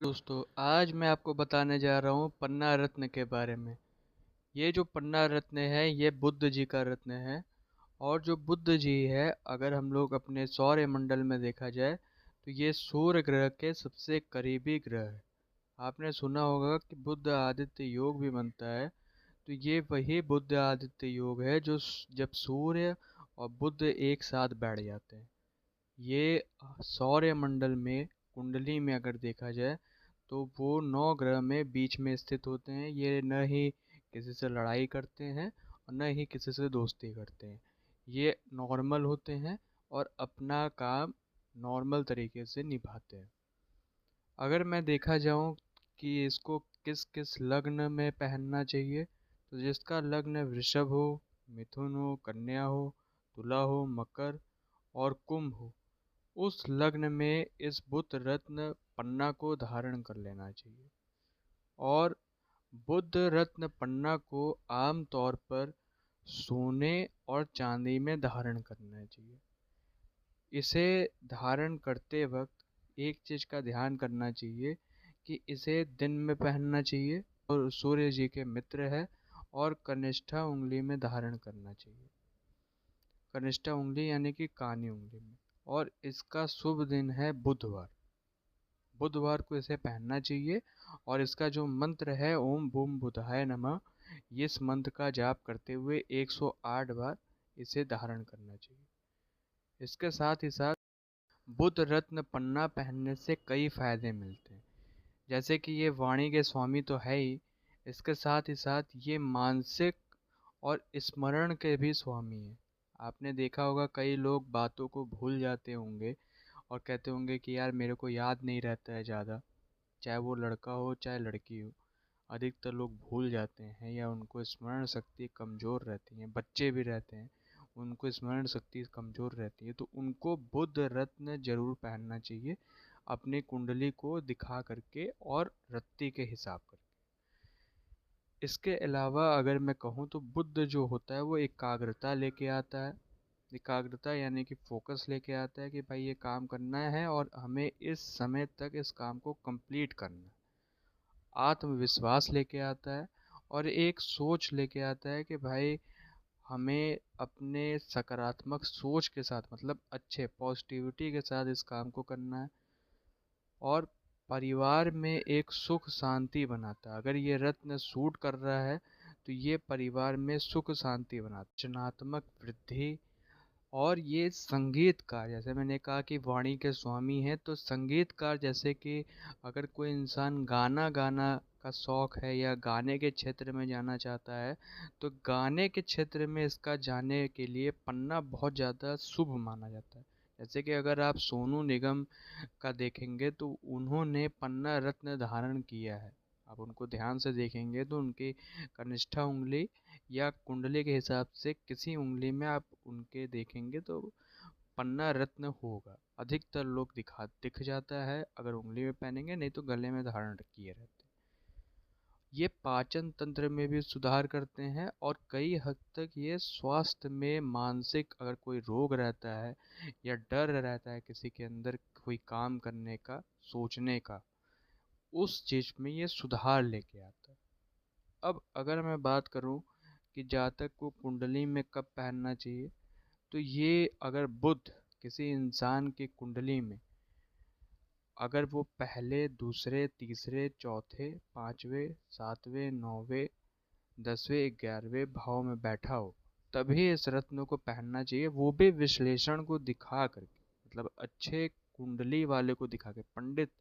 दोस्तों, आज मैं आपको बताने जा रहा हूँ पन्ना रत्न के बारे में। ये जो पन्ना रत्न है ये बुद्ध जी का रत्न है। और जो बुद्ध जी है, अगर हम लोग अपने सौर मंडल में देखा जाए तो ये सूर्य ग्रह के सबसे करीबी ग्रह है। आपने सुना होगा कि बुद्ध आदित्य योग भी बनता है। तो ये वही बुद्ध आदित्य योग है जो जब सूर्य और बुद्ध एक साथ बैठ जाते हैं। ये सौर मंडल में कुंडली में अगर देखा जाए तो वो 9 ग्रह में बीच में स्थित होते हैं। ये न ही किसी से लड़ाई करते हैं और न ही किसी से दोस्ती करते हैं। ये नॉर्मल होते हैं और अपना काम नॉर्मल तरीके से निभाते हैं। अगर मैं देखा जाऊं कि इसको किस किस लग्न में पहनना चाहिए, तो जिसका लग्न वृषभ हो, मिथुन हो, कन्या हो, तुला हो, मकर और कुंभ हो, उस लग्न में इस बुध रत्न पन्ना को धारण कर लेना चाहिए। और बुध रत्न पन्ना को आम तौर पर सोने और चांदी में धारण करना चाहिए। इसे धारण करते वक्त एक चीज का ध्यान करना चाहिए कि इसे दिन में पहनना चाहिए और सूर्य जी के मित्र है, और कनिष्ठा उंगली में धारण करना चाहिए। कनिष्ठा उंगली यानी कि कानी उंगली में। और इसका शुभ दिन है बुधवार। बुधवार को इसे पहनना चाहिए। और इसका जो मंत्र है ओम बूम बुधाय नमः, इस मंत्र का जाप करते हुए 108 बार इसे धारण करना चाहिए। इसके साथ ही साथ बुध रत्न पन्ना पहनने से कई फायदे मिलते हैं। जैसे कि ये वाणी के स्वामी तो है ही, इसके साथ ही साथ ये मानसिक और स्मरण के भी स्वामी हैं। आपने देखा होगा कई लोग बातों को भूल जाते होंगे और कहते होंगे कि यार मेरे को याद नहीं रहता है ज़्यादा। चाहे वो लड़का हो चाहे लड़की हो, अधिकतर लोग भूल जाते हैं या उनको स्मरण शक्ति कमज़ोर रहती है। बच्चे भी रहते हैं, उनको स्मरण शक्ति कमज़ोर रहती है, तो उनको बुध रत्न जरूर पहनना चाहिए अपनी कुंडली को दिखा करके और रत्ती के हिसाब करके। इसके अलावा अगर मैं कहूँ तो बुध जो होता है वो एकाग्रता लेके आता है। एकाग्रता यानी कि फोकस लेके आता है कि भाई ये काम करना है और हमें इस समय तक इस काम को कंप्लीट करना है। आत्मविश्वास लेके आता है और एक सोच लेके आता है कि भाई हमें अपने सकारात्मक सोच के साथ, मतलब अच्छे पॉजिटिविटी के साथ इस काम को करना है। और परिवार में एक सुख शांति बनाता है। अगर ये रत्न सूट कर रहा है तो ये परिवार में सुख शांति बनाता है, रचनात्मक वृद्धि। और ये संगीतकार, जैसे मैंने कहा कि वाणी के स्वामी हैं, तो संगीतकार जैसे कि अगर कोई इंसान गाना गाना का शौक है या गाने के क्षेत्र में जाना चाहता है, तो गाने के क्षेत्र में इसका जाने के लिए पन्ना बहुत ज़्यादा शुभ माना जाता है। जैसे कि अगर आप सोनू निगम का देखेंगे तो उन्होंने पन्ना रत्न धारण किया है। आप उनको ध्यान से देखेंगे तो उनकी कनिष्ठा उंगली या कुंडली के हिसाब से किसी उंगली में आप उनके देखेंगे तो पन्ना रत्न होगा। अधिकतर लोग दिख जाता है अगर उंगली में पहनेंगे, नहीं तो गले में धारण किए रहते हैं। ये पाचन तंत्र में भी सुधार करते हैं और कई हद तक ये स्वास्थ्य में, मानसिक अगर कोई रोग रहता है या डर रहता है किसी के अंदर कोई काम करने का, सोचने का, उस चीज में ये सुधार लेके आता है। अब अगर मैं बात करूं कि जातक को कुंडली में कब पहनना चाहिए, तो ये अगर बुध किसी इंसान की कुंडली में अगर वो पहले, दूसरे, तीसरे, चौथे, पांचवें, सातवें, नौवें, 10वें, 11वें भाव में बैठा हो, तभी इस रत्न को पहनना चाहिए। वो भी विश्लेषण को दिखा करके, मतलब अच्छे कुंडली वाले को दिखा के। पंडित,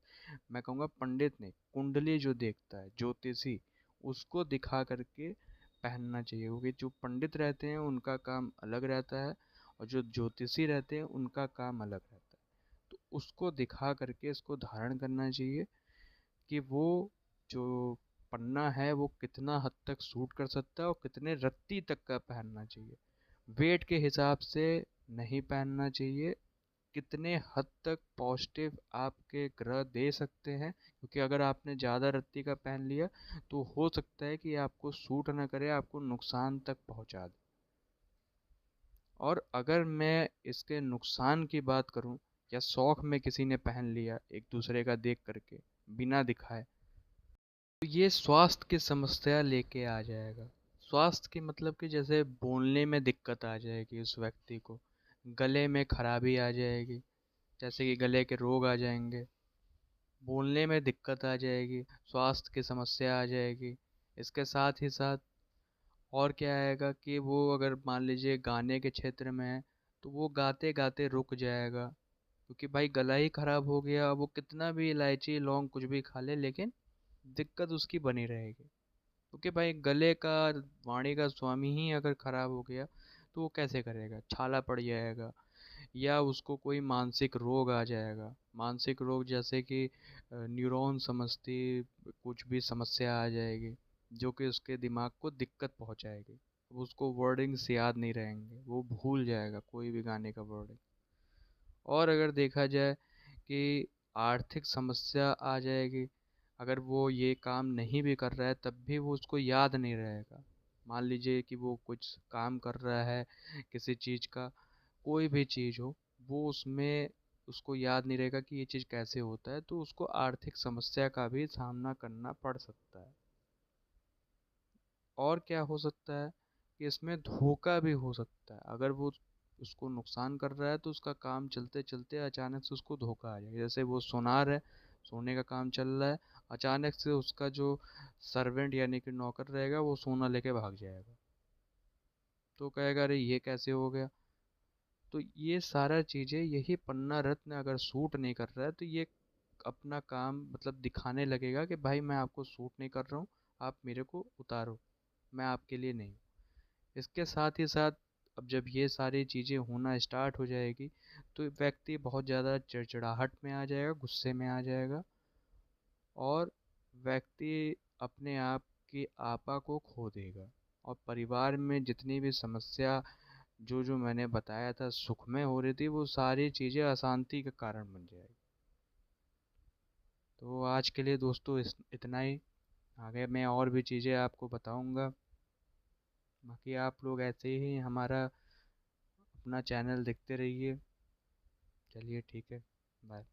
मैं कहूँगा पंडित नहीं, कुंडली जो देखता है, ज्योतिषी, उसको दिखा करके पहनना चाहिए। क्योंकि जो पंडित रहते हैं उनका काम अलग रहता है और जो ज्योतिषी रहते हैं उनका काम अलग रहता है। तो उसको दिखा करके इसको धारण करना चाहिए कि वो जो पन्ना है वो कितना हद तक सूट कर सकता है और कितने रत्ती तक का पहनना चाहिए। वेट के हिसाब से नहीं पहनना चाहिए। कितने हद तक पॉजिटिव आपके ग्रह दे सकते हैं, क्योंकि अगर आपने ज़्यादा रत्ती का पहन लिया तो हो सकता है कि आपको सूट ना करे, आपको नुकसान तक पहुंचा दे। और अगर मैं इसके नुकसान की बात करूं, या शौक में किसी ने पहन लिया एक दूसरे का देख करके, बिना दिखाए। तो ये स्वास्थ्य की समस्या लेके आ जाएगा। स्वास्थ्य की मतलब कि जैसे बोलने में दिक्कत आ जाएगी उस व्यक्ति को, गले में खराबी आ जाएगी, जैसे कि गले के रोग आ जाएंगे, बोलने में दिक्कत आ जाएगी, स्वास्थ्य की समस्या आ जाएगी। इसके साथ ही साथ और क्या आएगा कि वो अगर मान लीजिए गाने के क्षेत्र में है तो वो गाते गाते रुक जाएगा, क्योंकि भाई गला ही खराब हो गया। वो कितना भी इलायची लौंग कुछ भी खा ले, लेकिन दिक्कत उसकी बनी रहेगी, क्योंकि भाई गले का, वाणी का स्वामी ही अगर खराब हो गया तो वो कैसे करेगा, छाला पड़ जाएगा, या उसको कोई मानसिक रोग आ जाएगा। मानसिक रोग जैसे कि न्यूरॉन समझती कुछ भी समस्या आ जाएगी, जो कि उसके दिमाग को दिक्कत पहुंचाएगी। अब उसको वर्डिंग्स याद नहीं रहेंगे, वो भूल जाएगा कोई भी गाने का वर्डिंग। और अगर देखा जाए कि आर्थिक समस्या आ जाएगी, अगर वो ये काम नहीं भी कर रहा है तब भी वो उसको याद नहीं रहेगा। मान लीजिए कि वो कुछ काम कर रहा है किसी चीज़ का, कोई भी चीज़ हो, वो उसमें उसको याद नहीं रहेगा कि ये चीज़ कैसे होता है, तो उसको आर्थिक समस्या का भी सामना करना पड़ सकता है। और क्या हो सकता है कि इसमें धोखा भी हो सकता है। अगर वो उसको नुकसान कर रहा है तो उसका काम चलते चलते अचानक से उसको धोखा आ जाएगा। जैसे वो सुनार है, सोने का काम चल रहा है, अचानक से उसका जो सर्वेंट यानी कि नौकर रहेगा वो सोना लेके भाग जाएगा, तो कहेगा अरे ये कैसे हो गया। तो ये सारा चीज़ें, यही पन्ना रत्न अगर सूट नहीं कर रहा है तो ये अपना काम मतलब दिखाने लगेगा कि भाई मैं आपको सूट नहीं कर रहा हूँ, आप मेरे को उतारो, मैं आपके लिए नहीं हूँ। इसके साथ ही साथ अब जब ये सारी चीज़ें होना स्टार्ट हो जाएगी तो व्यक्ति बहुत ज़्यादा चिड़चिड़ाहट में आ जाएगा, गुस्से में आ जाएगा, और व्यक्ति अपने आप की आपा को खो देगा। और परिवार में जितनी भी समस्या जो जो मैंने बताया था सुख में हो रही थी, वो सारी चीज़ें अशांति का कारण बन जाएगी। तो आज के लिए दोस्तों इतना ही। आगे मैं और भी चीज़ें आपको बताऊंगा। बाकी आप लोग ऐसे ही हमारा अपना चैनल देखते रहिए। चलिए ठीक है, बाय।